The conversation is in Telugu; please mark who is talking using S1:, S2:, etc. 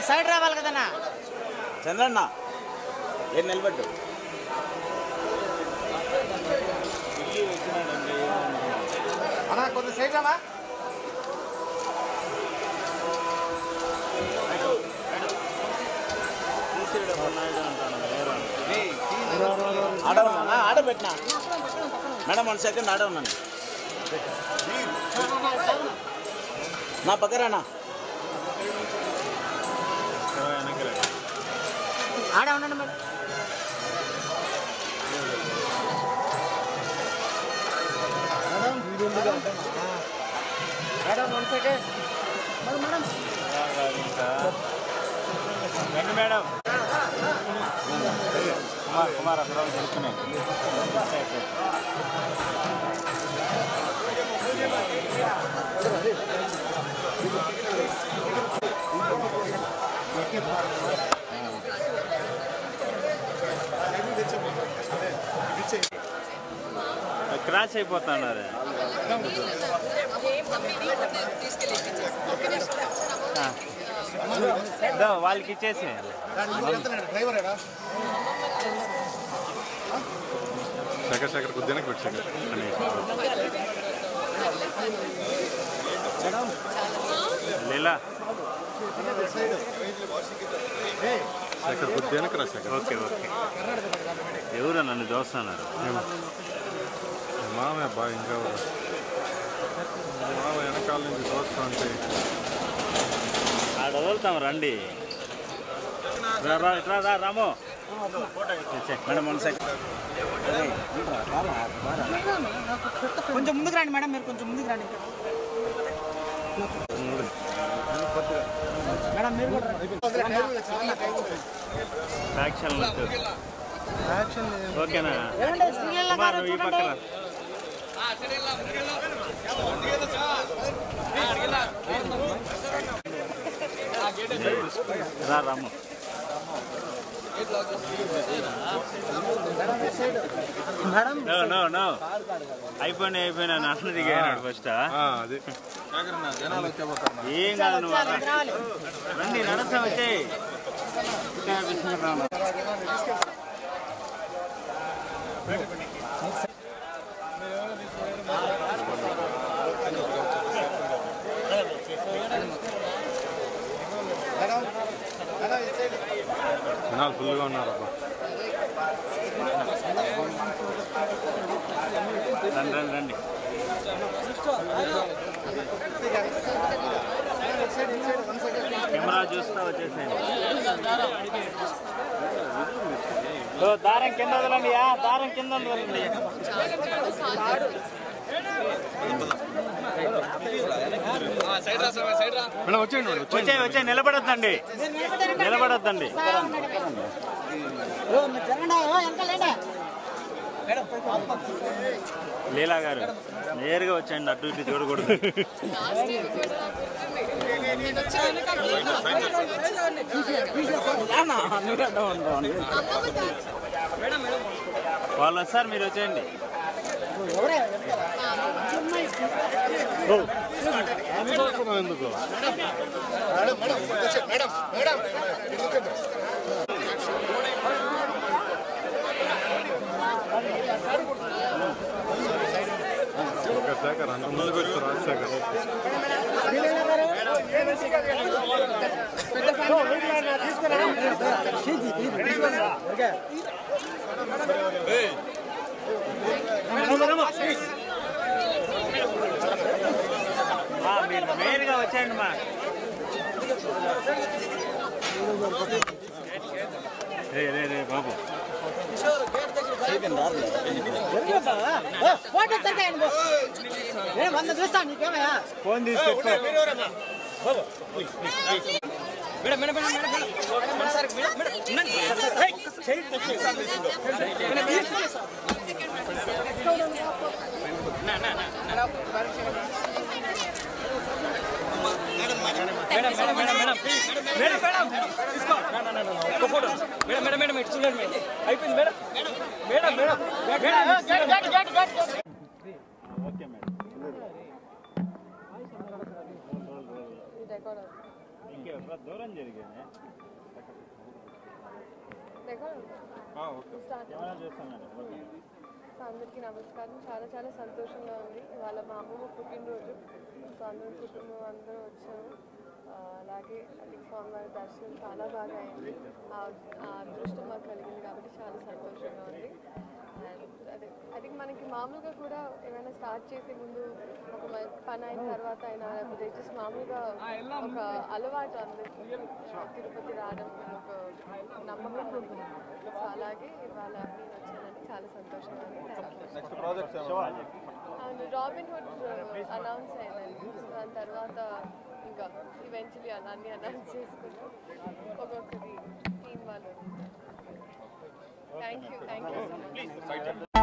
S1: సైడ్ రావాలి కదన్నా
S2: చంద్రన్న ఏం నిలబడ్డు
S1: అన్నా కొంత సైడ్ రావా
S2: ఆడవున్నా ఆడబెట్టినా మేడం 1 సెకండ్ ఆడవున్నాను నా పక్కరానా
S1: ఆడ ఉండండి మేడం మేడం 1 సెకండ్ మేడం
S3: రండి మేడం కుమార్ అక్కడ దొరుకుతున్నాయి క్రాష్ అయిపోతున్నారు వాళ్ళకి ఇచ్చేసి
S4: శేఖర్ కొద్దిగా పెట్టు
S3: లీలా
S4: శేఖర్ కొద్దిగా రా శేఖర్
S3: ఓకే ఓకే ఎవరు నన్ను చూస్తున్నారు
S4: మామయ్య బాగా ఇంకా మామ వెనకాల నుంచి చూస్తా అంటే
S3: ఆడ వదులుతాం రండి రామో
S2: మేడం 1 సెకండ్
S1: కొంచెం ముందుకు రండి మేడం మీరు కొంచెం ముందుకు రండి మేడం మీరు
S3: యాక్షన్ ఓకేనా కుమార్ ఈ పక్కన రాము నో అయిపోయినా నాన్న దిగాడు ఫస్ట్ ఏం కాదు నువ్వు రండి నడస్తా వచ్చాయి
S4: జనాలు ఫుల్గా ఉన్నారు అబ్బా
S3: రండి కెమెరా చూస్తా వచ్చేసేయండి దారం కింద వదలండి దారం కింద వదలండి వచ్చే నిలబడొద్దండి లీలా గారు నేరుగా వచ్చేయండి అటు ఇటు చూడకూడదు వాళ్ళు వస్తారు మీరు వచ్చేయండి
S4: ఎందుకు శేఖర్ అంత ముందుకు వచ్చి రాజశేఖర్
S3: మీరు మెయిన్గా వచ్చేయండి మా రే బాబు ఫోన్ తీసుకొచ్చి
S5: మేడం ఇటు చూడండి మేడం అయిపోయింది మేడం
S3: ఓకే మేడం దూరం జరిగింది
S6: అందరికీ నమస్కారం. చాలా చాలా సంతోషంగా ఉంది. ఇవాళ మా అమ్మమ్మ పుట్టినరోజు. సో అందరూ కుటుంబం అందరూ వచ్చాము. అలాగే అది స్వామివారి దర్శనం చాలా బాగా అయింది. ఆ అదృష్టం మాకు కలిగింది కాబట్టి చాలా సంతోషంగా ఉంది. అండ్ అదే అది మనకి మామూలుగా కూడా ఏమైనా స్టార్ట్ చేసే ముందు ఒక పని అయిన తర్వాత అయినా లేకపోతే జస్ట్ మామూలుగా ఒక అలవాటు అందరికీ తిరుపతి రావడం ఒక నమ్మకం ఉంది. సో అలాగే ఇవాళ నేను వచ్చానని చాలా సంతోషంగా ఉంది. అండ్ రాబిన్ హుడ్ అనౌన్స్ అయిందండి. సో దాని తర్వాత ఇంకా ఈవెన్చువలీ అన్నీ అనౌన్స్ చేసుకుంటూ ఒక్కొక్కరి టీం వాళ్ళు. Thank you so much.